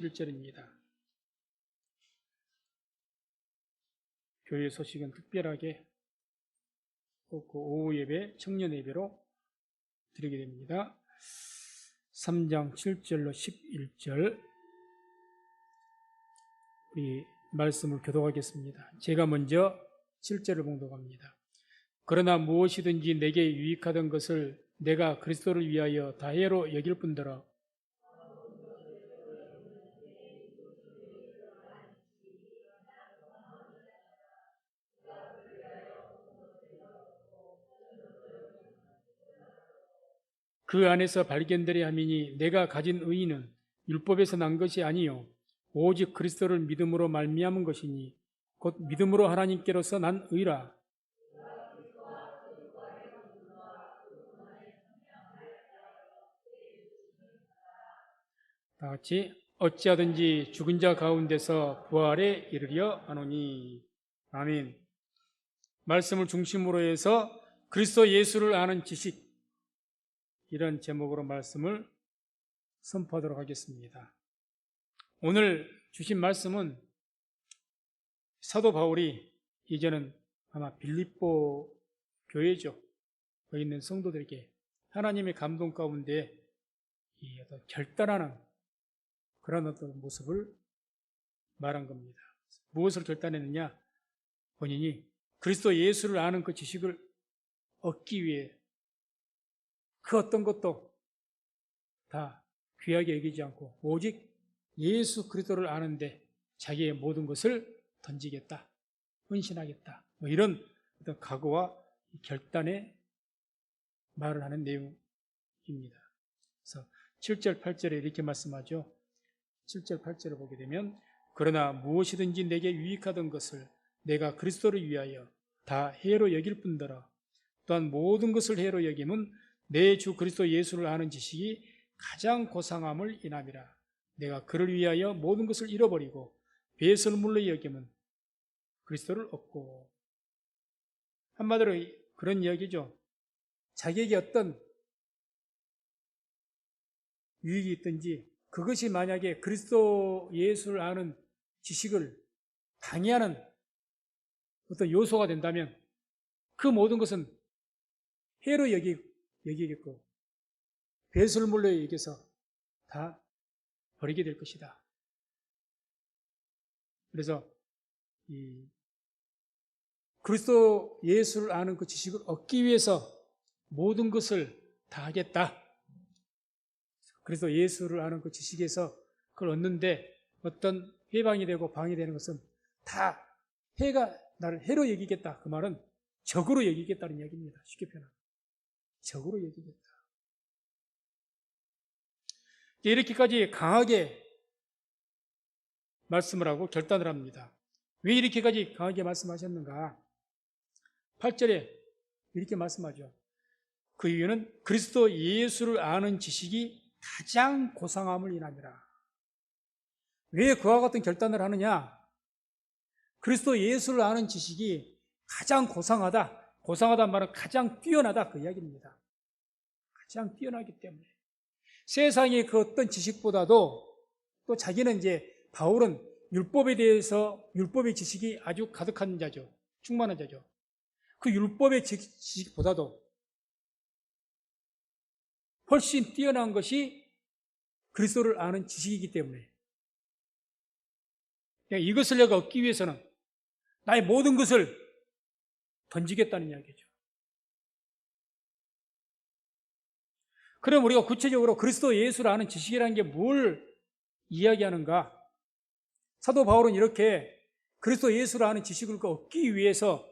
1절입니다. 교회 소식은 특별하게 꼭 그 오후 예배, 청년 예배로 드리게 됩니다. 3장 7절로 11절 우리 말씀을 교독하겠습니다. 제가 먼저 7절을 봉독합니다. 그러나 무엇이든지 내게 유익하던 것을 내가 그리스도를 위하여 다해로 여길 뿐더러 그 안에서 발견되려 함이니 내가 가진 의의는 율법에서 난 것이 아니요 오직 그리스도를 믿음으로 말미암은 것이니 곧 믿음으로 하나님께로서 난 의라. 다 같이 어찌하든지 죽은 자 가운데서 부활에 이르려 하노니. 아멘. 말씀을 중심으로 해서 그리스도 예수를 아는 지식, 이런 제목으로 말씀을 선포하도록 하겠습니다. 오늘 주신 말씀은 사도 바울이 이제는 아마 빌립보 교회죠. 거기 있는 성도들에게 하나님의 감동 가운데 이 어떤 결단하는 그런 어떤 모습을 말한 겁니다. 무엇을 결단했느냐? 본인이 그리스도 예수를 아는 그 지식을 얻기 위해 그 어떤 것도 다 귀하게 여기지 않고 오직 예수 그리스도를 아는데 자기의 모든 것을 던지겠다, 헌신하겠다, 이런 어떤 각오와 결단의 말을 하는 내용입니다. 그래서 7절, 8절에 이렇게 말씀하죠. 7절, 8절을 보게 되면 그러나 무엇이든지 내게 유익하던 것을 내가 그리스도를 위하여 다 해로 여길 뿐더러 또한 모든 것을 해로 여김은 내 주 그리스도 예수를 아는 지식이 가장 고상함을 인함이라. 내가 그를 위하여 모든 것을 잃어버리고 배설물로 여김은 그리스도를 얻고. 한마디로 그런 이야기죠. 자기에게 어떤 유익이 있든지 그것이 만약에 그리스도 예수를 아는 지식을 방해하는 어떤 요소가 된다면 그 모든 것은 해로 여기겠고 배설물로 여기서 다 버리게 될 것이다. 그래서 이 그리스도 예수를 아는 그 지식을 얻기 위해서 모든 것을 다 하겠다. 그래서 예수를 아는 그 지식에서 그걸 얻는데 어떤 해방이 되고 방해되는 것은 다 해가 나를 해로 여기겠다. 그 말은 적으로 여기겠다는 이야기입니다. 쉽게 표현하면 적으로 여기겠다. 이렇게까지 강하게 말씀을 하고 결단을 합니다. 왜 이렇게까지 강하게 말씀하셨는가? 8절에 이렇게 말씀하죠. 그 이유는 그리스도 예수를 아는 지식이 가장 고상함을 인함이라. 왜 그와 같은 결단을 하느냐? 그리스도 예수를 아는 지식이 가장 고상하다. 고상하다는 말은 가장 뛰어나다. 그 이야기입니다. 가장 뛰어나기 때문에. 세상의 그 어떤 지식보다도 또 자기는 이제 바울은 율법에 대해서 율법의 지식이 아주 가득한 자죠. 충만한 자죠. 그 율법의 지식보다도 훨씬 뛰어난 것이 그리스도를 아는 지식이기 때문에 이것을 내가 얻기 위해서는 나의 모든 것을 던지겠다는 이야기죠. 그럼 우리가 구체적으로 그리스도 예수를 아는 지식이라는 게 뭘 이야기하는가? 사도 바울은 이렇게 그리스도 예수를 아는 지식을 얻기 위해서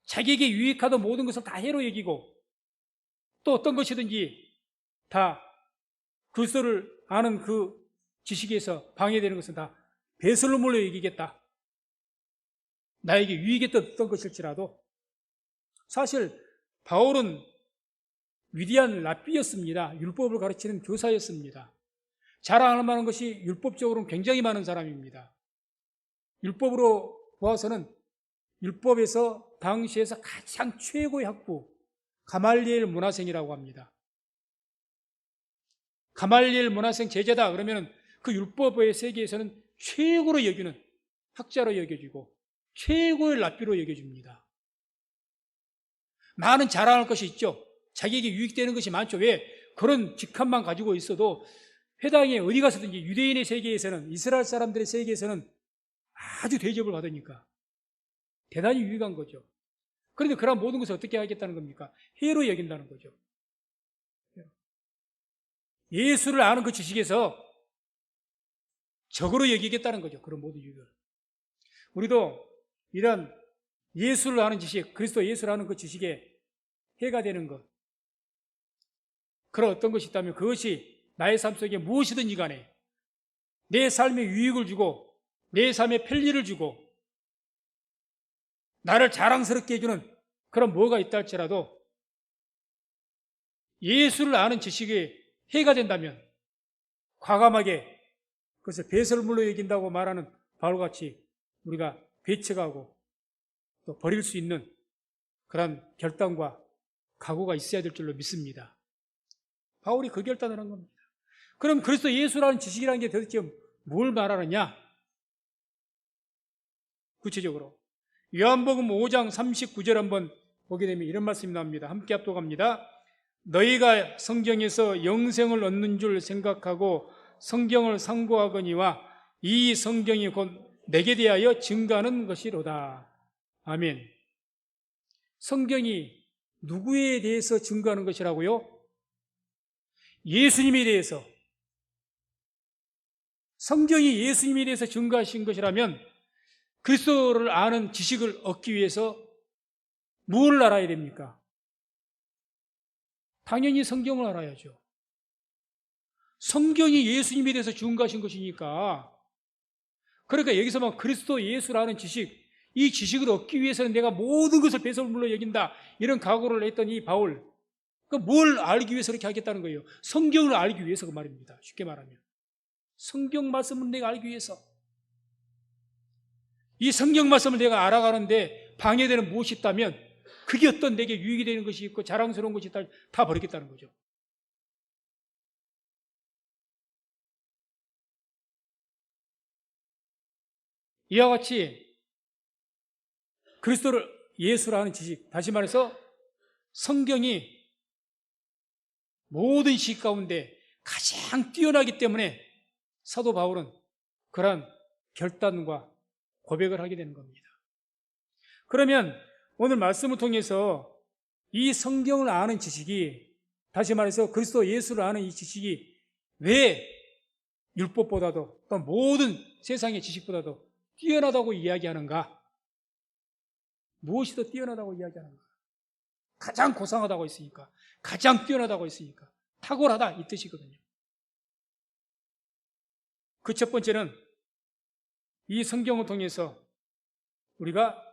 자기에게 유익하던 모든 것을 다 해로 여기고 또 어떤 것이든지 다 그리스도를 아는 그 지식에서 방해되는 것은 다 배설물로 여기겠다. 나에게 유익이 어떤 것일지라도. 사실 바울은 위대한 랍비였습니다. 율법을 가르치는 교사였습니다. 자랑할 만한 것이 율법적으로는 굉장히 많은 사람입니다. 율법으로 보아서는 율법에서 당시에서 가장 최고의 학부 가말리엘 문화생이라고 합니다. 가말리엘 문화생 제자다 그러면 그 율법의 세계에서는 최고로 여기는 학자로 여겨지고 최고의 랍비로 여겨집니다. 많은 자랑할 것이 있죠. 자기에게 유익되는 것이 많죠. 왜? 그런 직함만 가지고 있어도 회당에 어디 가서든지 유대인의 세계에서는, 이스라엘 사람들의 세계에서는 아주 대접을 받으니까 대단히 유익한 거죠. 그런데 그런 모든 것을 어떻게 하겠다는 겁니까? 해로 여긴다는 거죠. 예수를 아는 그 지식에서 적으로 여기겠다는 거죠. 그런 모든 유익을. 우리도 이런 예수를 아는 지식, 그리스도 예수를 아는 그 지식에 해가 되는 것, 그런 어떤 것이 있다면 그것이 나의 삶 속에 무엇이든지 간에 내 삶에 유익을 주고 내 삶에 편리를 주고 나를 자랑스럽게 해주는 그런 뭐가 있다 할지라도 예수를 아는 지식에 해가 된다면 과감하게 그것을 배설물로 여긴다고 말하는 바울같이 우리가 배척하고 또 버릴 수 있는 그런 결단과 각오가 있어야 될 줄로 믿습니다. 바울이 그 결단을 한 겁니다. 그럼 그리스도 예수라는 지식이라는 게 도대체 뭘 말하느냐? 구체적으로 요한복음 5장 39절 한번 보게 되면 이런 말씀이 나옵니다. 함께 합독합니다. 너희가 성경에서 영생을 얻는 줄 생각하고 성경을 상고하거니와 이 성경이 곧 내게 대하여 증거하는 것이로다. 아멘. 성경이 누구에 대해서 증거하는 것이라고요? 예수님에 대해서. 성경이 예수님에 대해서 증거하신 것이라면 그리스도를 아는 지식을 얻기 위해서 무엇을 알아야 됩니까? 당연히 성경을 알아야죠. 성경이 예수님에 대해서 증거하신 것이니까. 그러니까 여기서만 그리스도 예수라는 지식, 이 지식을 얻기 위해서는 내가 모든 것을 배설물로 여긴다, 이런 각오를 했던 이 바울, 뭘 알기 위해서 이렇게 하겠다는 거예요? 성경을 알기 위해서 그 말입니다. 쉽게 말하면 성경 말씀을 내가 알기 위해서, 이 성경 말씀을 내가 알아가는데 방해되는 무엇이 있다면 그게 어떤 내게 유익이 되는 것이 있고 자랑스러운 것이 있다, 다 버리겠다는 거죠. 이와 같이 그리스도를 예수라는 지식, 다시 말해서 성경이 모든 지식 가운데 가장 뛰어나기 때문에 사도 바울은 그러한 결단과 고백을 하게 되는 겁니다. 그러면 오늘 말씀을 통해서 이 성경을 아는 지식이, 다시 말해서 그리스도 예수를 아는 이 지식이 왜 율법보다도 또 모든 세상의 지식보다도 뛰어나다고 이야기하는가? 무엇이 더 뛰어나다고 이야기하는가? 가장 고상하다고 했으니까, 가장 뛰어나다고 했으니까, 탁월하다 이 뜻이거든요. 그 첫 번째는 이 성경을 통해서 우리가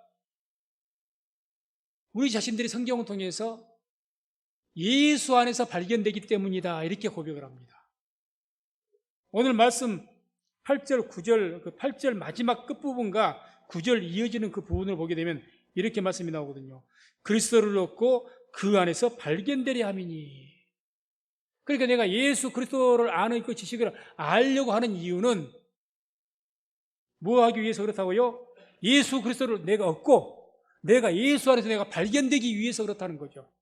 우리 자신들이 성경을 통해서 예수 안에서 발견되기 때문이다, 이렇게 고백을 합니다. 오늘 말씀 8절, 9절, 그 8절 마지막 끝부분과 9절 이어지는 그 부분을 보게 되면 이렇게 말씀이 나오거든요. 그리스도를 얻고 그 안에서 발견되려 함이니. 그러니까 내가 예수 그리스도를 아는 그 지식을 알려고 하는 이유는 뭐 하기 위해서 그렇다고요? 예수 그리스도를 내가 얻고 내가 예수 안에서 내가 발견되기 위해서 그렇다는 거죠.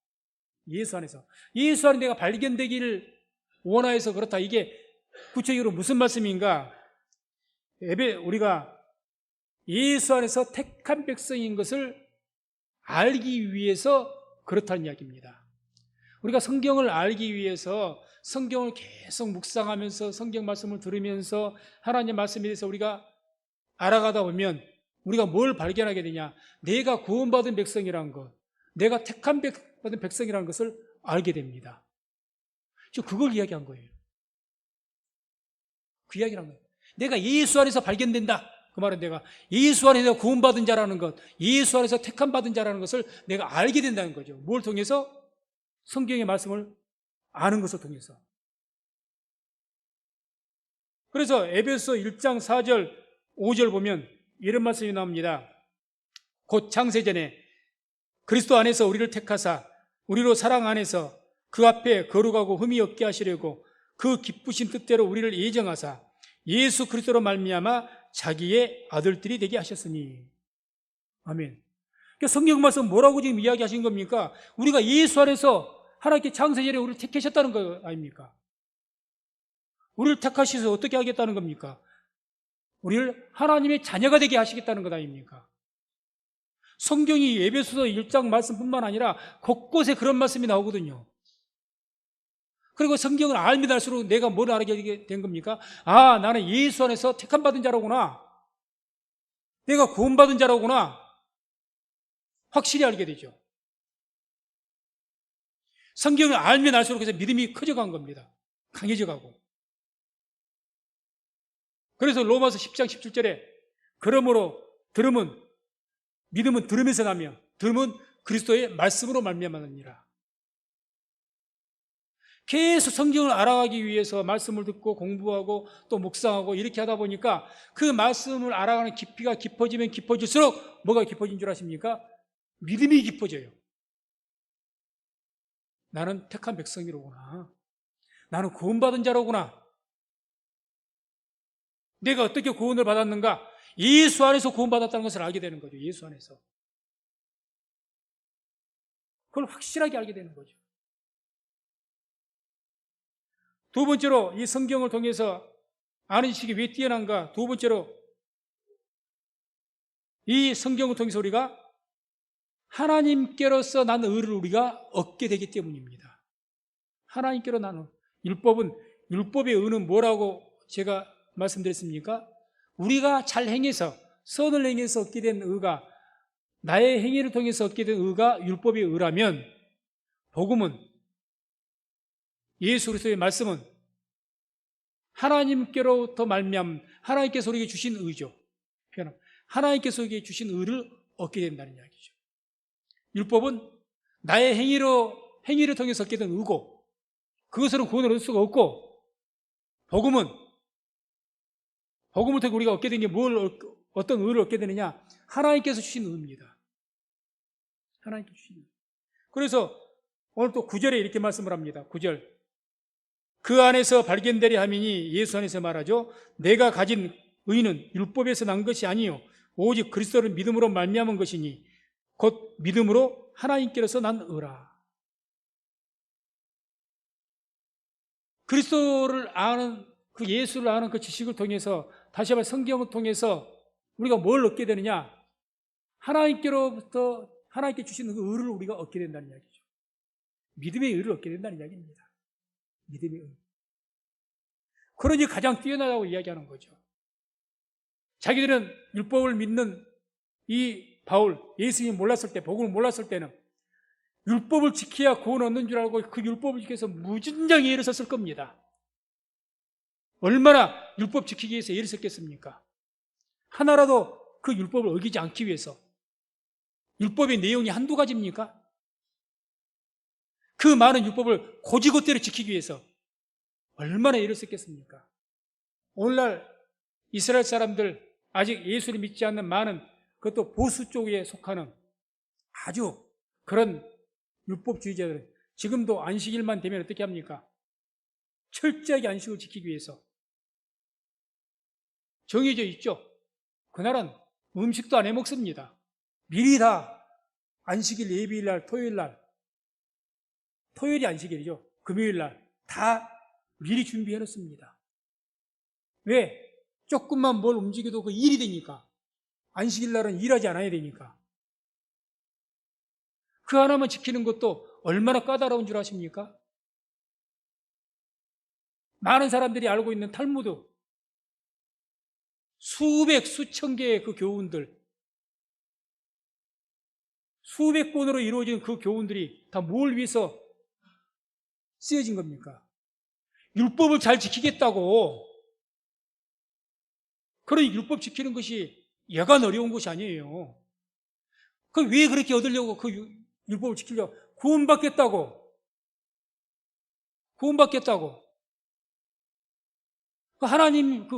예수 안에서. 예수 안에 내가 발견되기를 원하여서 그렇다. 이게 구체적으로 무슨 말씀인가? 우리가 예수 안에서 택한 백성인 것을 알기 위해서 그렇다는 이야기입니다. 우리가 성경을 알기 위해서 성경을 계속 묵상하면서 성경 말씀을 들으면서 하나님 말씀에 대해서 우리가 알아가다 보면 우리가 뭘 발견하게 되냐? 내가 구원받은 백성이라는 것, 내가 택한 받은 백성이라는 것을 알게 됩니다. 그걸 이야기한 거예요. 그 이야기를 한 거예요. 내가 예수 안에서 발견된다. 그 말은 내가 예수 안에서 구원받은 자라는 것, 예수 안에서 택함 받은 자라는 것을 내가 알게 된다는 거죠. 뭘 통해서? 성경의 말씀을 아는 것을 통해서. 그래서 에베소 1장 4절 5절 보면 이런 말씀이 나옵니다. 곧 창세전에 그리스도 안에서 우리를 택하사 우리로 사랑 안에서 그 앞에 거룩하고 흠이 없게 하시려고 그 기쁘신 뜻대로 우리를 예정하사 예수 그리스도로 말미암아 자기의 아들들이 되게 하셨으니. 아멘. 그러니까 성경 말씀 뭐라고 지금 이야기하신 겁니까? 우리가 예수 안에서 하나님께 창세전에 우리를 택하셨다는 거 아닙니까? 우리를 택하셔서 어떻게 하겠다는 겁니까? 우리를 하나님의 자녀가 되게 하시겠다는 것 아닙니까? 성경이 에베소서 1장 말씀뿐만 아니라 곳곳에 그런 말씀이 나오거든요. 그리고 성경을 알면 알수록 내가 뭘 알게 된 겁니까? 아, 나는 예수 안에서 택함받은 자로구나. 내가 구원받은 자로구나. 확실히 알게 되죠. 성경을 알면 알수록 그래서 믿음이 커져간 겁니다. 강해져 가고. 그래서 로마서 10장 17절에 그러므로 믿음은 들으면서 나며 들음은 그리스도의 말씀으로 말미암았느니라. 계속 성경을 알아가기 위해서 말씀을 듣고 공부하고 또 묵상하고 이렇게 하다 보니까 그 말씀을 알아가는 깊이가 깊어지면 깊어질수록 뭐가 깊어진 줄 아십니까? 믿음이 깊어져요. 나는 택한 백성이로구나. 나는 구원받은 자로구나. 내가 어떻게 구원을 받았는가? 예수 안에서 구원받았다는 것을 알게 되는 거죠. 예수 안에서. 그걸 확실하게 알게 되는 거죠. 두 번째로 이 성경을 통해서 아는 지식이 왜 뛰어난가? 두 번째로 이 성경을 통해서 우리가 하나님께로서 난 의를 우리가 얻게 되기 때문입니다. 하나님께로 나는 율법의 의는 뭐라고 제가 말씀드렸습니까? 우리가 잘 행해서 선을 행해서 얻게 된 의가 나의 행위를 통해서 얻게 된 의가 율법의 의라면 복음은 예수 그리스도의 말씀은 하나님께로부터 말미암 하나님께서 우리에게 주신 의죠. 하나님께서 우리에게 주신 의를 얻게 된다는 이야기죠. 율법은 나의 행위를 통해서 얻게 된 의고 그것으로 구원을 얻을 수가 없고 복음을 통해 우리가 얻게 된 게 어떤 의를 얻게 되느냐? 하나님께서 주신 의입니다. 하나님께서 주신 의. 그래서 오늘 또 9절에 이렇게 말씀을 합니다. 9절. 그 안에서 발견되려 함이니 예수 안에서 말하죠. 내가 가진 의는 율법에서 난 것이 아니요 오직 그리스도를 믿음으로 말미암은 것이니 곧 믿음으로 하나님께로서 난 의라. 그리스도를 아는 그 예수를 아는 그 지식을 통해서 다시 한번 성경을 통해서 우리가 뭘 얻게 되느냐? 하나님께로부터 하나님께 주신 그 의를 우리가 얻게 된다는 이야기죠. 믿음의 의를 얻게 된다는 이야기입니다. 믿음의 의. 그러니 가장 뛰어나다고 이야기하는 거죠. 자기들은 율법을 믿는 이 바울, 예수님이 몰랐을 때, 복음을 몰랐을 때는 율법을 지켜야 구원 얻는 줄 알고 그 율법을 지켜서 무진장에 애를 썼을 겁니다. 얼마나 율법 지키기 위해서 애를 썼겠습니까? 하나라도 그 율법을 어기지 않기 위해서. 율법의 내용이 한두 가지입니까? 그 많은 율법을 고지고대로 지키기 위해서 얼마나 애를 썼겠습니까? 오늘날 이스라엘 사람들 아직 예수를 믿지 않는 많은 그것도 보수 쪽에 속하는 아주 그런 율법주의자들은 지금도 안식일만 되면 어떻게 합니까? 철저하게 안식을 지키기 위해서 정해져 있죠. 그날은 음식도 안 해 먹습니다. 미리 다 안식일 예비일 날, 토요일 날, 토요일이 안식일이죠. 금요일 날 다 미리 준비해 놓습니다. 왜? 조금만 뭘 움직여도 그 일이 되니까. 안식일 날은 일하지 않아야 되니까. 그 하나만 지키는 것도 얼마나 까다로운 줄 아십니까? 많은 사람들이 알고 있는 탈무드, 수천 개의 그 교훈들, 수백 권으로 이루어진 그 교훈들이 다 뭘 위해서 쓰여진 겁니까? 율법을 잘 지키겠다고. 그러니 율법 지키는 것이 여간 어려운 것이 아니에요. 그럼 왜 그렇게 얻으려고 그 율법을 지키려고? 구원받겠다고. 그 하나님 그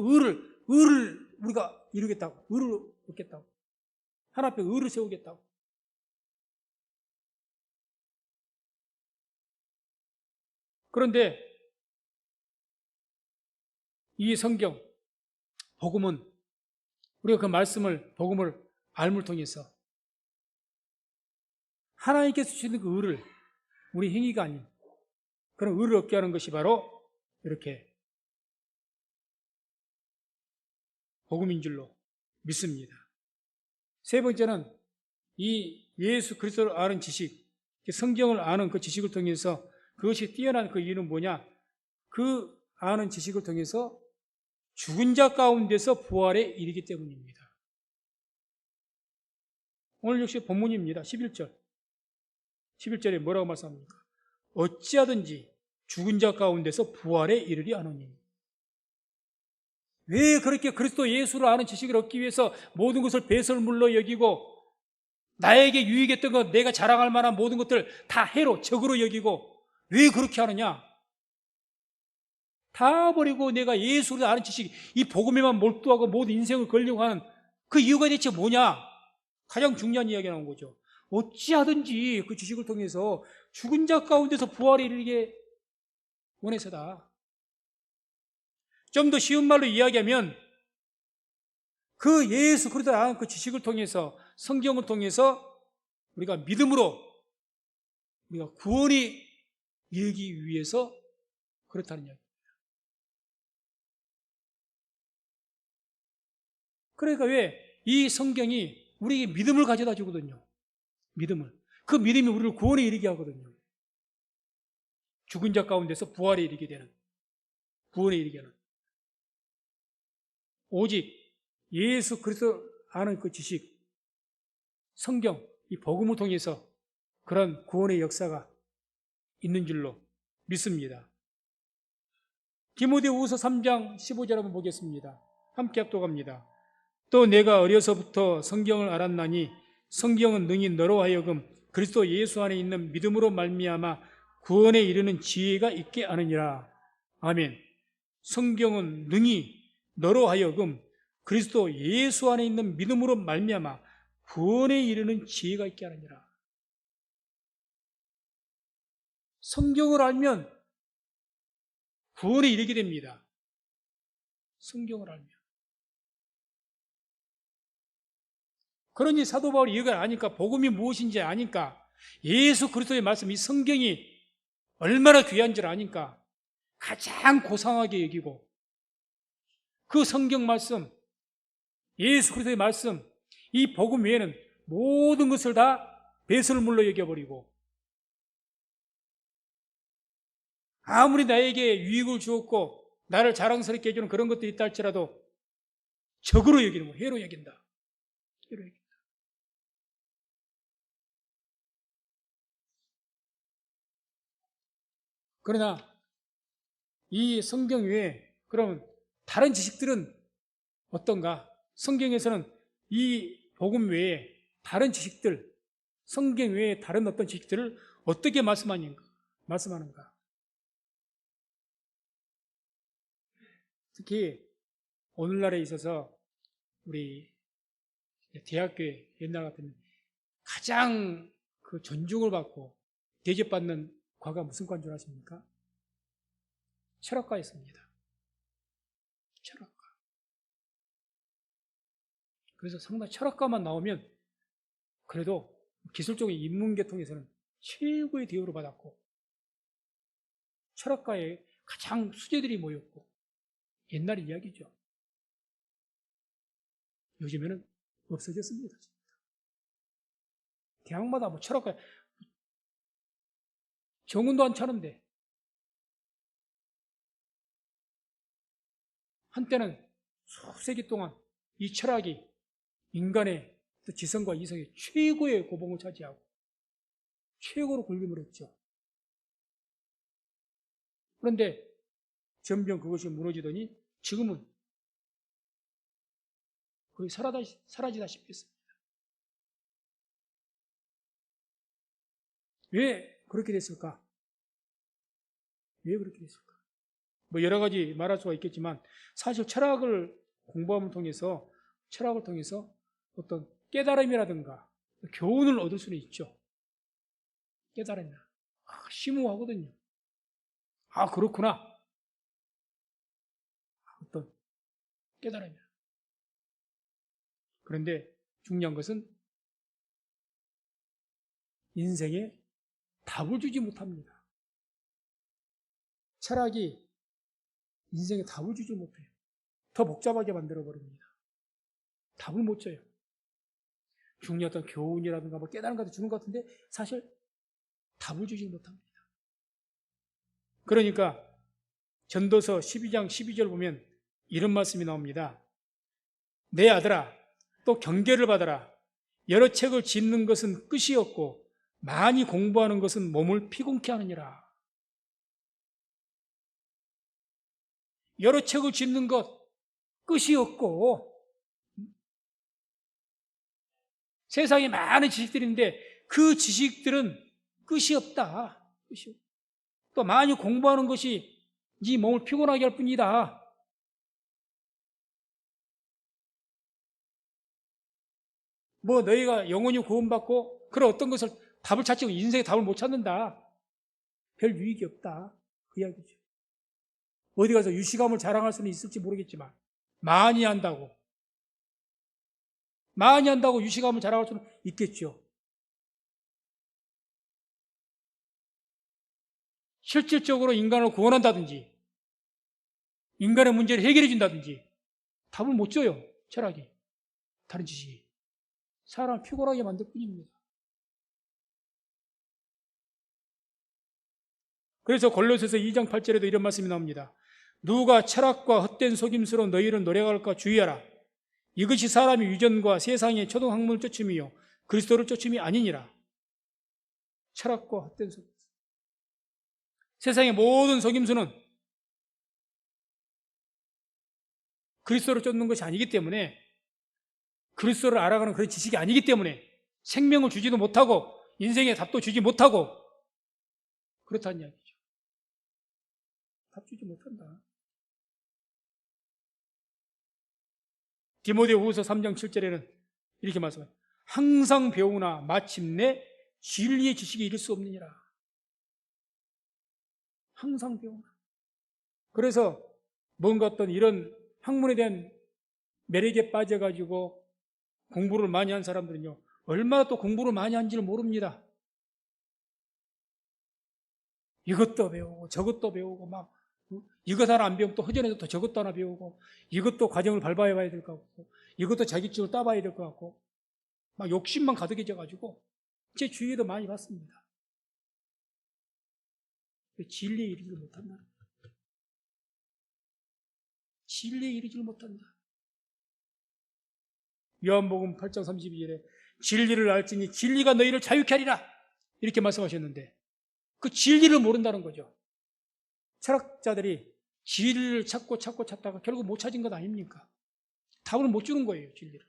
의를 우리가 이루겠다고. 의를 얻겠다고. 하나님 앞에 의를 세우겠다고. 그런데 이 성경, 복음은 우리가 그 말씀을 복음을 알물 통해서 하나님께서 주시는 그 의를 우리 행위가 아닌 그런 의를 얻게 하는 것이 바로 이렇게 복음인 줄로 믿습니다. 세 번째는 이 예수 그리스도를 아는 지식, 성경을 아는 그 지식을 통해서 그것이 뛰어난 그 이유는 뭐냐? 그 아는 지식을 통해서 죽은 자 가운데서 부활에 이르기 때문입니다. 오늘 역시 본문입니다. 11절. 11절에 뭐라고 말씀합니까? 어찌하든지 죽은 자 가운데서 부활에 이르리 하노니. 왜 그렇게 그리스도 예수를 아는 지식을 얻기 위해서 모든 것을 배설물로 여기고 나에게 유익했던 것, 내가 자랑할 만한 모든 것들 다 해로, 적으로 여기고 왜 그렇게 하느냐? 다 버리고 내가 예수를 아는 지식, 이 복음에만 몰두하고 모든 인생을 걸려고 하는 그 이유가 대체 뭐냐? 가장 중요한 이야기가 나온 거죠. 어찌하든지 그 지식을 통해서 죽은 자 가운데서 부활에 이르게 원해서다. 좀 더 쉬운 말로 이야기하면 그 예수 그리스도를 아는 그 지식을 통해서 성경을 통해서 우리가 믿음으로 우리가 구원이 이르기 위해서 그렇다는 이야기입니다. 그러니까 왜 이 성경이 우리에게 믿음을 가져다 주거든요. 믿음을. 그 믿음이 우리를 구원에 이르게 하거든요. 죽은 자 가운데서 부활에 이르게 되는, 구원에 이르게 하는. 오직 예수 그리스도 아는 그 지식, 성경, 이 복음을 통해서 그런 구원의 역사가 있는 줄로 믿습니다. 디모데후서 3장 15절 한번 보겠습니다. 함께 합독합니다. 또 내가 어려서부터 성경을 알았나니 성경은 능히 너로 하여금 그리스도 예수 안에 있는 믿음으로 말미암아 구원에 이르는 지혜가 있게 하느니라. 아멘. 성경은 능히 너로 하여금 그리스도 예수 안에 있는 믿음으로 말미암아 구원에 이르는 지혜가 있게 하느니라. 성경을 알면 구원에 이르게 됩니다. 성경을 알면. 그러니 사도 바울이 이걸 아니까, 복음이 무엇인지 아니까, 예수 그리스도의 말씀, 이 성경이 얼마나 귀한 줄 아니까 가장 고상하게 여기고 그 성경 말씀, 예수 그리스도의 말씀, 이 복음 외에는 모든 것을 다 배설물로 여겨버리고 아무리 나에게 유익을 주었고 나를 자랑스럽게 해주는 그런 것들이 있다 할지라도 적으로 여기는 거예요. 해로 여긴다. 해로 여긴다. 그러나 이 성경 외에 그럼 다른 지식들은 어떤가? 성경에서는 이 복음 외에 다른 지식들, 성경 외에 다른 어떤 지식들을 어떻게 말씀하는가? 특히 오늘날에 있어서 우리 대학교에 옛날 같은 가장 그 존중을 받고 대접받는 과가 무슨 과인 줄 아십니까? 철학과였습니다. 철학과. 그래서 상당히 철학과만 나오면 그래도 기술적인 인문계통에서는 최고의 대우를 받았고 철학과에 가장 수재들이 모였고 옛날 이야기죠. 요즘에는 없어졌습니다. 대학마다 뭐 철학과 정원도 안 차는데 한때는 수세기 동안 이 철학이 인간의 지성과 이성의 최고의 고봉을 차지하고 최고로 군림을 했죠. 그런데 점점 그것이 무너지더니 지금은 거의 사라지다시피 했습니다. 왜 그렇게 됐을까? 왜 그렇게 됐을까? 뭐 여러 가지 말할 수가 있겠지만 사실 철학을 공부함을 통해서 어떤 깨달음이라든가 교훈을 얻을 수는 있죠. 깨달음이 심오하거든요. 아, 그렇구나. 어떤 깨달음이야. 그런데 중요한 것은 인생에 답을 주지 못합니다. 철학이 인생에 답을 주지 못해요. 더 복잡하게 만들어버립니다. 답을 못 줘요. 중요한 어떤 교훈이라든가 뭐 깨달은 것도 주는 것 같은데 사실 답을 주지 못합니다. 그러니까 전도서 12장 12절 보면 이런 말씀이 나옵니다. 내 아들아 또 경계를 받아라. 여러 책을 짓는 것은 끝이 없고 많이 공부하는 것은 몸을 피곤케 하느니라. 여러 책을 짓는 것 끝이 없고 세상에 많은 지식들이 있는데 그 지식들은 끝이 없다. 끝이 없다. 또 많이 공부하는 것이 네 몸을 피곤하게 할 뿐이다. 뭐 너희가 영원히 구원받고 그런 어떤 것을 답을 찾지 인생의 답을 못 찾는다. 별 유익이 없다. 그 이야기죠. 어디 가서 유시감을 자랑할 수는 있을지 모르겠지만 많이 한다고 유시감을 자랑할 수는 있겠죠. 실질적으로 인간을 구원한다든지 인간의 문제를 해결해 준다든지 답을 못 줘요. 철학이. 다른 지식이. 사람을 피곤하게 만들 뿐입니다. 그래서 골로새서 2장 8절에도 이런 말씀이 나옵니다. 누가 철학과 헛된 속임수로 너희를 노래할까 주의하라. 이것이 사람의 유전과 세상의 초등학문을 쫓음이요 그리스도를 쫓음이 아니니라. 철학과 헛된 속임수. 세상의 모든 속임수는 그리스도를 쫓는 것이 아니기 때문에 그리스도를 알아가는 그런 지식이 아니기 때문에 생명을 주지도 못하고 인생의 답도 주지 못하고 그렇다는 이야기죠. 답 주지 못한다. 디모데후서 3장 7절에는 이렇게 말씀합니다. 항상 배우나 마침내 진리의 지식에 이를 수 없느니라. 항상 배우나. 그래서 뭔가 어떤 이런 학문에 대한 매력에 빠져가지고 공부를 많이 한 사람들은요, 얼마나 또 공부를 많이 한지를 모릅니다. 이것도 배우고 저것도 배우고 막 이것 하나 안 배우면 또 허전해서 또 저것도 하나 배우고 이것도 과정을 밟아야 될 것 같고 이것도 자격증을 따봐야 될 것 같고 막 욕심만 가득해져가지고 제 주위에도 많이 봤습니다. 진리에 이르지를 못한다. 진리에 이르지를 못한다. 요한복음 8장 32절에 진리를 알지니 진리가 너희를 자유케 하리라 이렇게 말씀하셨는데 그 진리를 모른다는 거죠. 철학자들이 진리를 찾다가 결국 못 찾은 것 아닙니까? 답을 못 주는 거예요, 진리를.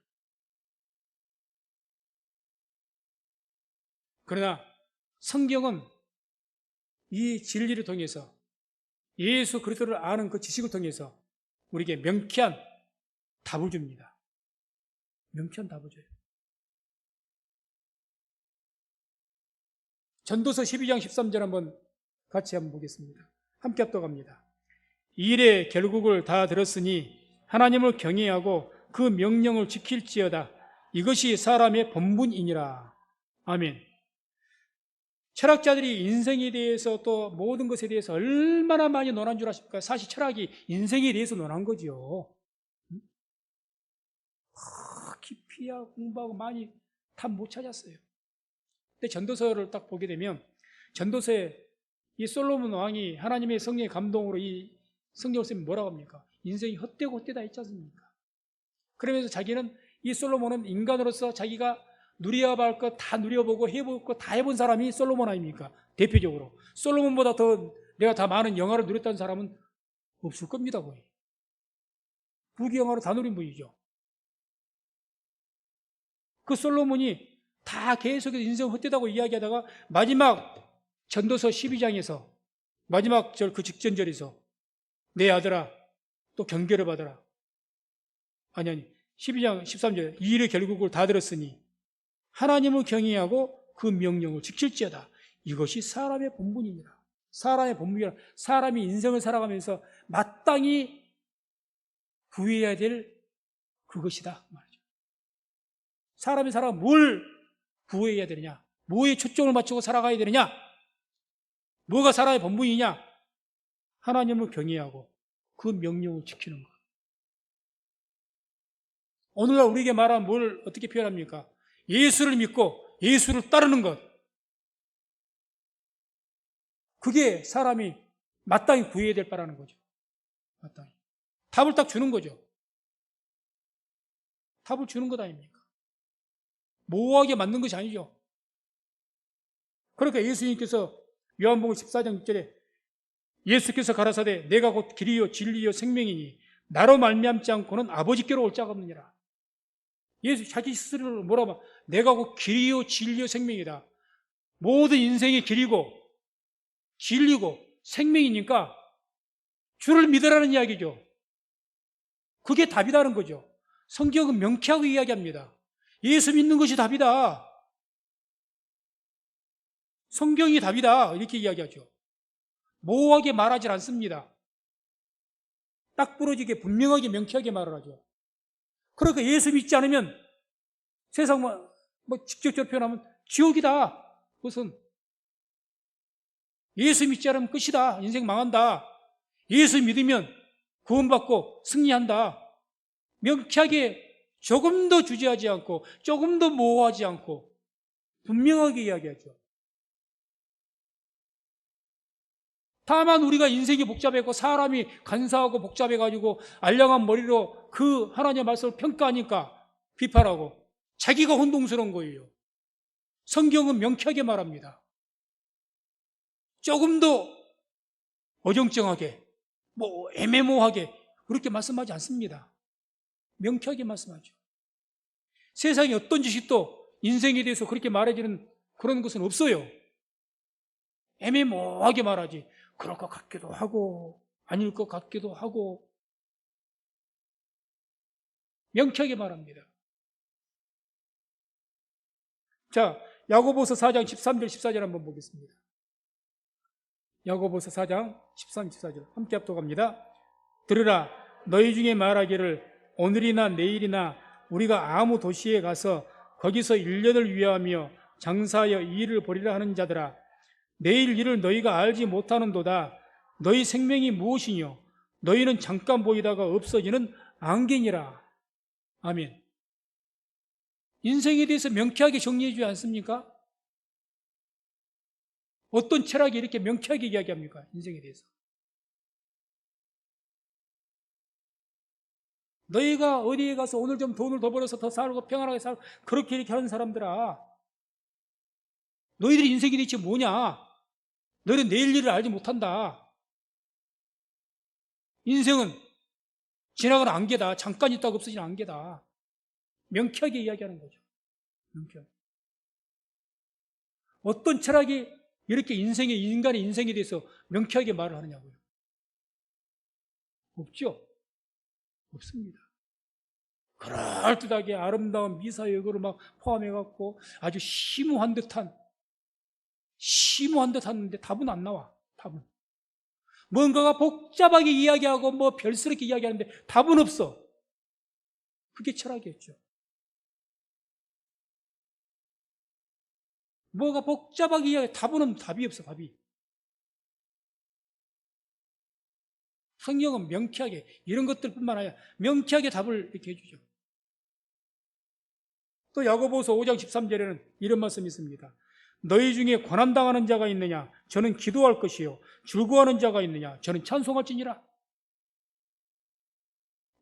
그러나 성경은 이 진리를 통해서 예수 그리스도를 아는 그 지식을 통해서 우리에게 명쾌한 답을 줍니다. 명쾌한 답을 줘요. 전도서 12장 13절 한번 같이 한번 보겠습니다. 함께 합독합니다. 일의 결국을 다 들었으니 하나님을 경외하고 그 명령을 지킬지어다. 이것이 사람의 본분이니라. 아멘. 철학자들이 인생에 대해서 또 모든 것에 대해서 얼마나 많이 논한 줄 아십니까? 사실 철학이 인생에 대해서 논한 거죠. 깊이야 공부하고 많이 답 못 찾았어요. 근데 전도서를 딱 보게 되면 전도서에 이 솔로몬 왕이 하나님의 성령의 감동으로 이 성경을 쓰면 뭐라고 합니까? 인생이 헛되고 헛되다 했지 않습니까? 그러면서 자기는 이 솔로몬은 인간으로서 자기가 누려야 할 것 다 누려보고 해볼 것 다 해본 사람이 솔로몬 아닙니까? 대표적으로 솔로몬보다 더 내가 다 많은 영화를 누렸다는 사람은 없을 겁니다. 거의 부귀영화로 다 누린 분이죠. 그 솔로몬이 다 계속해서 인생 헛되다고 이야기하다가 마지막 전도서 12장에서 마지막 절 그 직전절에서 내 아들아 또 경계를 받아라. 아니 12장 13절 이 일의 결국을 다 들었으니 하나님을 경외하고 그 명령을 지킬지어다. 이것이 사람의 본분이니라. 사람의 본분이라. 사람이 인생을 살아가면서 마땅히 구해야 될 그것이다 말이죠. 사람이 살아가 뭘 구해야 되느냐? 뭐에 초점을 맞추고 살아가야 되느냐? 뭐가 살아의 본분이냐? 하나님을 경외하고 그 명령을 지키는 것. 오늘날 우리에게 말하면 뭘 어떻게 표현합니까? 예수를 믿고 예수를 따르는 것. 그게 사람이 마땅히 구해야 될 바라는 거죠. 마땅히. 답을 딱 주는 거죠. 답을 주는 것 아닙니까? 모호하게 만든 것이 아니죠. 그러니까 예수님께서 요한복음 14장 6절에 예수께서 가라사대 내가 곧 길이요 진리요 생명이니 나로 말미암지 않고는 아버지께로 올 자가 없느니라. 예수 자기 스스로를 뭐라고 말? 내가 곧 길이요 진리요 생명이다. 모든 인생의 길이고 진리고 생명이니까 주를 믿으라는 이야기죠. 그게 답이라는 거죠. 성경은 명쾌하게 이야기합니다. 예수 믿는 것이 답이다. 성경이 답이다. 이렇게 이야기하죠. 모호하게 말하지 않습니다. 딱 부러지게 분명하게 명쾌하게 말을 하죠. 그러니까 예수 믿지 않으면 세상 직접적으로 표현하면 지옥이다. 그것은 예수 믿지 않으면 끝이다. 인생 망한다. 예수 믿으면 구원받고 승리한다. 명쾌하게 조금 더 주저하지 않고 조금 더 모호하지 않고 분명하게 이야기하죠. 다만 우리가 인생이 복잡했고 사람이 간사하고 복잡해가지고 알량한 머리로 그 하나님의 말씀을 평가하니까 비판하고 자기가 혼동스러운 거예요. 성경은 명쾌하게 말합니다. 조금 더 어정쩡하게 애매모호하게 그렇게 말씀하지 않습니다. 명쾌하게 말씀하죠. 세상에 어떤 지식도 인생에 대해서 그렇게 말해주는 그런 것은 없어요. 애매모호하게 말하지. 그럴 것 같기도 하고 아닐 것 같기도 하고 명쾌하게 말합니다. 자, 야고보서 4장 13절 14절 한번 보겠습니다. 야고보서 4장 13, 14절 함께 합독합니다. 들으라 너희 중에 말하기를 오늘이나 내일이나 우리가 아무 도시에 가서 거기서 1년을 위하며 장사하여 이 일을 벌이라 하는 자들아 내일 일을 너희가 알지 못하는도다. 너희 생명이 무엇이뇨? 너희는 잠깐 보이다가 없어지는 안개니라. 아멘. 인생에 대해서 명쾌하게 정리해 주지 않습니까? 어떤 철학이 이렇게 명쾌하게 이야기합니까? 인생에 대해서. 너희가 어디에 가서 오늘 좀 돈을 더 벌어서 더 살고 평안하게 살고 그렇게 이렇게 하는 사람들아 너희들의 인생이 대체 뭐냐? 너희는 내일 일을 알지 못한다. 인생은 지나가는 안개다. 잠깐 있다가 없어지는 안개다. 명쾌하게 이야기하는 거죠. 명쾌하게. 어떤 철학이 이렇게 인간의 인생에 대해서 명쾌하게 말을 하느냐고요. 없죠? 없습니다. 그럴듯하게 아름다운 미사여구를 막 포함해갖고 아주 심오한 듯한 하는데 답은 안 나와. 답은. 뭔가가 복잡하게 이야기하고 별스럽게 이야기하는데 답은 없어. 그게 철학이었죠. 뭐가 복잡하게 이야기해 답이 없어. 답이. 성경은 명쾌하게 이런 것들뿐만 아니라 명쾌하게 답을 이렇게 해주죠. 또 야고보서 5장 13절에는 이런 말씀이 있습니다. 너희 중에 고난당하는 자가 있느냐? 저는 기도할 것이요. 즐거워하는 자가 있느냐? 저는 찬송할지니라.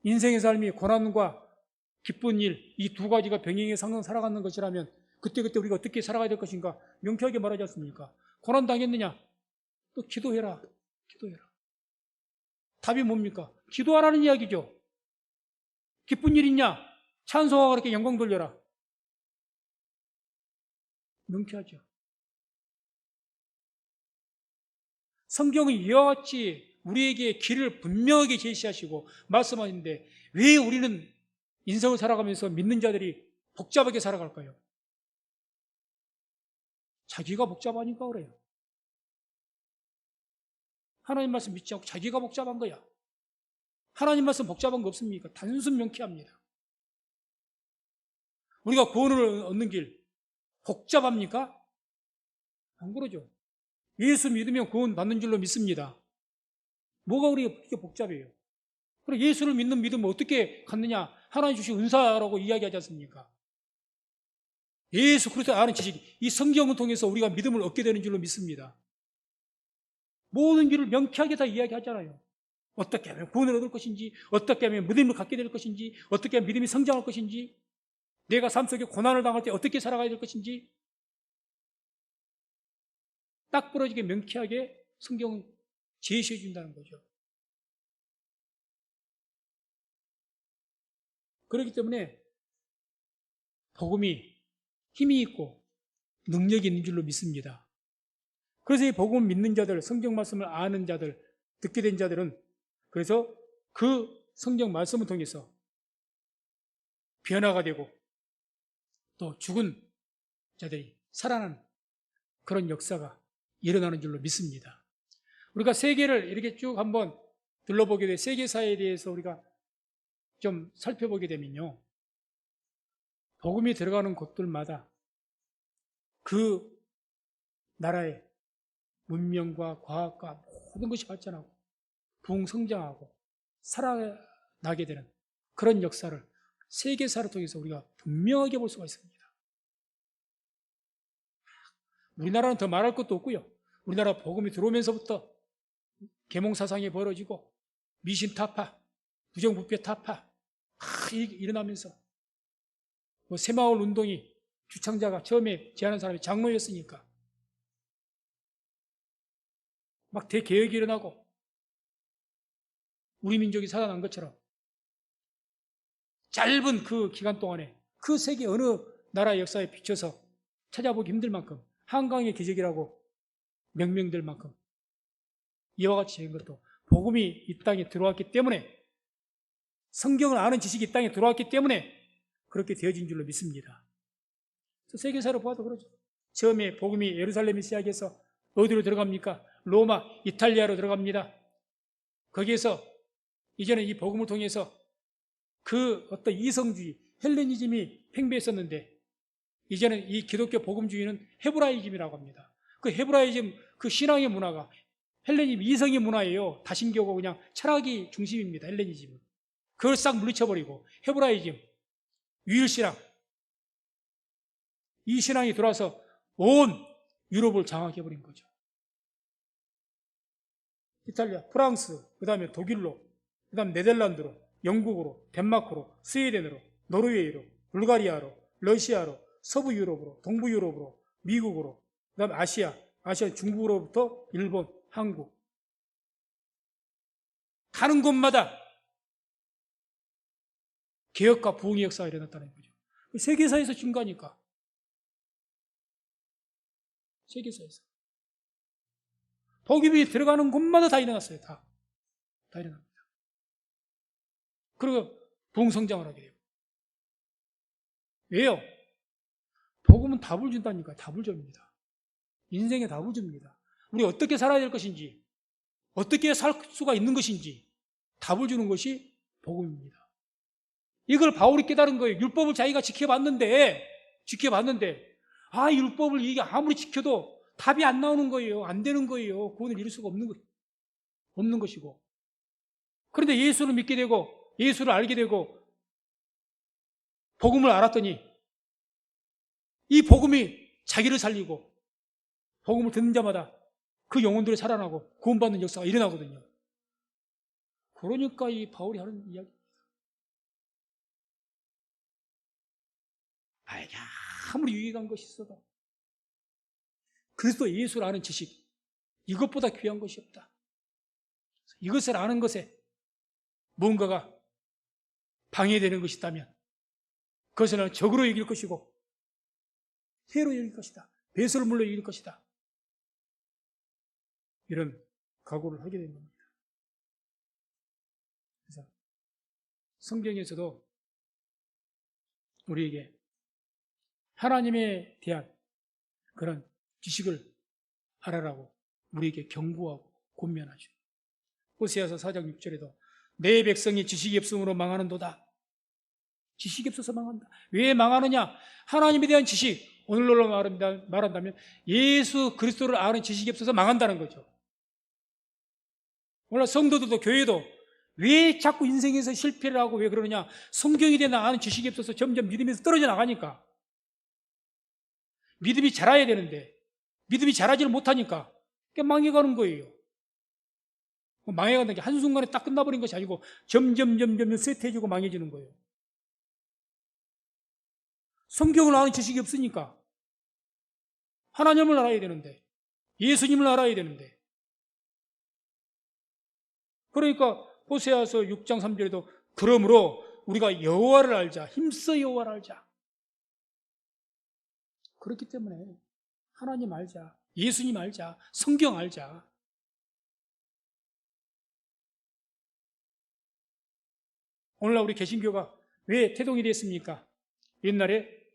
인생의 삶이 고난과 기쁜 일, 이 두 가지가 병행해 상상 살아가는 것이라면 그때그때 우리가 어떻게 살아가야 될 것인가? 명쾌하게 말하지 않습니까? 고난당했느냐? 또 기도해라. 기도해라. 답이 뭡니까? 기도하라는 이야기죠. 기쁜 일 있냐? 찬송하고 그렇게 영광 돌려라. 명쾌하죠. 성경은 이와 같이 우리에게 길을 분명하게 제시하시고 말씀하시는데 왜 우리는 인생을 살아가면서 믿는 자들이 복잡하게 살아갈까요? 자기가 복잡하니까 그래요. 하나님 말씀 믿지 않고 자기가 복잡한 거야. 하나님 말씀 복잡한 거 없습니까? 단순 명쾌합니다. 우리가 구원을 얻는 길 복잡합니까? 안 그러죠. 예수 믿으면 구원 받는 줄로 믿습니다. 뭐가 우리가 그렇게 복잡해요? 그리고 예수를 믿는 믿음을 어떻게 갖느냐? 하나님 주신 은사라고 이야기하지 않습니까? 예수 그리스도를 아는 지식, 이 성경을 통해서 우리가 믿음을 얻게 되는 줄로 믿습니다. 모든 길을 명쾌하게 다 이야기하잖아요. 어떻게 하면 구원을 얻을 것인지, 어떻게 하면 믿음을 갖게 될 것인지, 어떻게 하면 믿음이 성장할 것인지, 내가 삶 속에 고난을 당할 때 어떻게 살아가야 될 것인지 딱 부러지게 명쾌하게 성경은 제시해 준다는 거죠. 그렇기 때문에 복음이 힘이 있고 능력이 있는 줄로 믿습니다. 그래서 이 복음을 믿는 자들, 성경 말씀을 아는 자들, 듣게 된 자들은 그래서 그 성경 말씀을 통해서 변화가 되고 또 죽은 자들이 살아나는 그런 역사가 일어나는 줄로 믿습니다. 우리가 세계를 이렇게 쭉 한번 둘러보게 돼 세계사에 대해서 우리가 좀 살펴보게 되면요. 복음이 들어가는 곳들마다 그 나라의 문명과 과학과 모든 것이 발전하고 부흥성장하고 살아나게 되는 그런 역사를 세계사를 통해서 우리가 분명하게 볼 수가 있습니다. 우리나라는 더 말할 것도 없고요. 우리나라 복음이 들어오면서부터 계몽사상이 벌어지고 미신타파, 부정부패 타파 일어나면서 뭐 새마을 운동이 주창자가 처음에 제안한 사람이 장로였으니까 막 대개혁이 일어나고 우리 민족이 살아난 것처럼 짧은 그 기간 동안에 그 세계 어느 나라의 역사에 비춰서 찾아보기 힘들 만큼 한강의 기적이라고 명명될 만큼 이와 같이 된 것도 복음이 이 땅에 들어왔기 때문에 성경을 아는 지식이 이 땅에 들어왔기 때문에 그렇게 되어진 줄로 믿습니다. 세계사로 봐도 그렇죠. 처음에 복음이 예루살렘에 시작해서 어디로 들어갑니까? 로마, 이탈리아로 들어갑니다. 거기에서 이제는 이 복음을 통해서 그 어떤 이성주의, 헬레니즘이 팽배했었는데 이제는 이 기독교 복음주의는 헤브라이즘이라고 합니다. 그 헤브라이즘, 그 신앙의 문화가 헬레니즘 이성의 문화예요. 다신교고 그냥 철학이 중심입니다. 헬레니즘은. 그걸 싹 물리쳐버리고 헤브라이즘, 유일신앙, 이 신앙이 들어와서 온 유럽을 장악해버린 거죠. 이탈리아, 프랑스, 그 다음에 독일로, 그 다음 네덜란드로, 영국으로, 덴마크로, 스웨덴으로, 노르웨이로, 불가리아로, 러시아로, 서부 유럽으로, 동부 유럽으로, 미국으로, 그 다음에 아시아 중국으로부터 일본, 한국. 가는 곳마다 개혁과 부흥의 역사가 일어났다는 거죠. 세계사에서 증거하니까. 세계사에서. 복음이 들어가는 곳마다 다 일어났어요. 다 일어납니다. 그리고 부흥성장을 하게 되고. 왜요? 복음은 답을 준다니까. 답을 줍니다. 인생에 답을 줍니다. 우리 어떻게 살아야 될 것인지, 어떻게 살 수가 있는 것인지 답을 주는 것이 복음입니다. 이걸 바울이 깨달은 거예요. 율법을 자기가 지켜봤는데 율법을 이게 아무리 지켜도 답이 안 나오는 거예요. 안 되는 거예요. 구원을 이룰 수가 없는 것이고. 그런데 예수를 믿게 되고 예수를 알게 되고 복음을 알았더니 이 복음이 자기를 살리고 복음을 듣는 자마다 그 영혼들이 살아나고 구원받는 역사가 일어나거든요. 그러니까 이 바울이 하는 이야기. 아무리 유익한 것이 있어도 그리스도 예수를 아는 지식, 이것보다 귀한 것이 없다. 이것을 아는 것에 무언가가 방해되는 것이 있다면 그것을 나는 적으로 여길 것이고 해로 여길 것이다. 배설물로 물러 여길 것이다. 이런 각오를 하게 된 겁니다. 그래서 성경에서도 우리에게 하나님에 대한 그런 지식을 알아라고 우리에게 경고하고 권면하죠. 호세아서 4장 6절에도 내 백성이 지식이 없음으로 망하는도다. 지식이 없어서 망한다. 왜 망하느냐? 하나님에 대한 지식, 오늘날로 말한다면 예수 그리스도를 아는 지식이 없어서 망한다는 거죠. 오늘 성도들도 교회도 왜 자꾸 인생에서 실패를 하고 왜 그러느냐? 성경에 대한 아는 지식이 없어서 점점 믿음에서 떨어져 나가니까. 믿음이 자라야 되는데 믿음이 자라지를 못하니까 망해가는 거예요. 망해가는 게 한순간에 딱 끝나버린 것이 아니고 점점 쇠퇴해지고 망해지는 거예요. 성경을 아는 지식이 없으니까 하나님을 알아야 되는데 예수님을 알아야 되는데 그러니까 호세아서 6장 3절에도 그러므로 우리가 여호와를 알자, 힘써 여호와를 알자. 그렇기 때문에 하나님 알자, 예수님 알자, 성경 알자. 오늘날 우리 개신교가 왜 태동이 됐습니까? 옛날에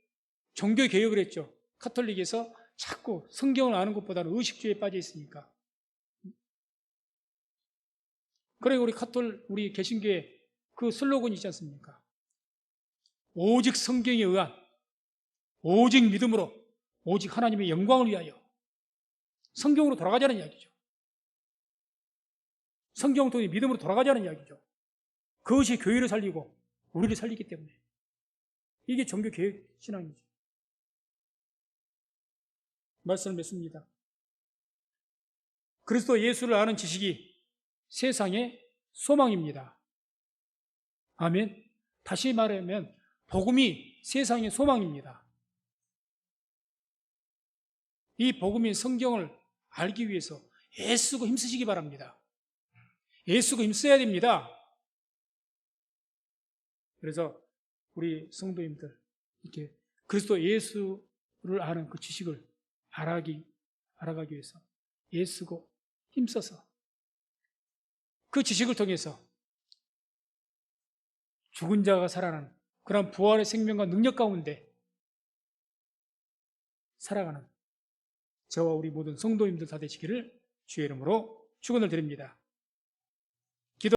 종교개혁을 했죠. 카톨릭에서 자꾸 성경을 아는 것보다는 의식주의에 빠져 있으니까. 그래 우리 개신교의 그 슬로건이 있지 않습니까? 오직 성경에 의한, 오직 믿음으로, 오직 하나님의 영광을 위하여 성경으로 돌아가자는 이야기죠. 성경을 통해 믿음으로 돌아가자는 이야기죠. 그것이 교회를 살리고 우리를 살리기 때문에 이게 종교개혁 신앙이죠. 말씀을 맺습니다. 그리스도 예수를 아는 지식이 세상의 소망입니다. 아멘. 다시 말하면 복음이 세상의 소망입니다. 이 복음인 성경을 알기 위해서 애쓰고 힘쓰시기 바랍니다. 애쓰고 힘써야 됩니다. 그래서 우리 성도님들 이렇게 그리스도 예수를 아는 그 지식을 알아가기 위해서 애쓰고 힘써서 그 지식을 통해서 죽은 자가 살아나는 그런 부활의 생명과 능력 가운데 살아가는 저와 우리 모든 성도님들 다 되시기를 주의 이름으로 축원을 드립니다.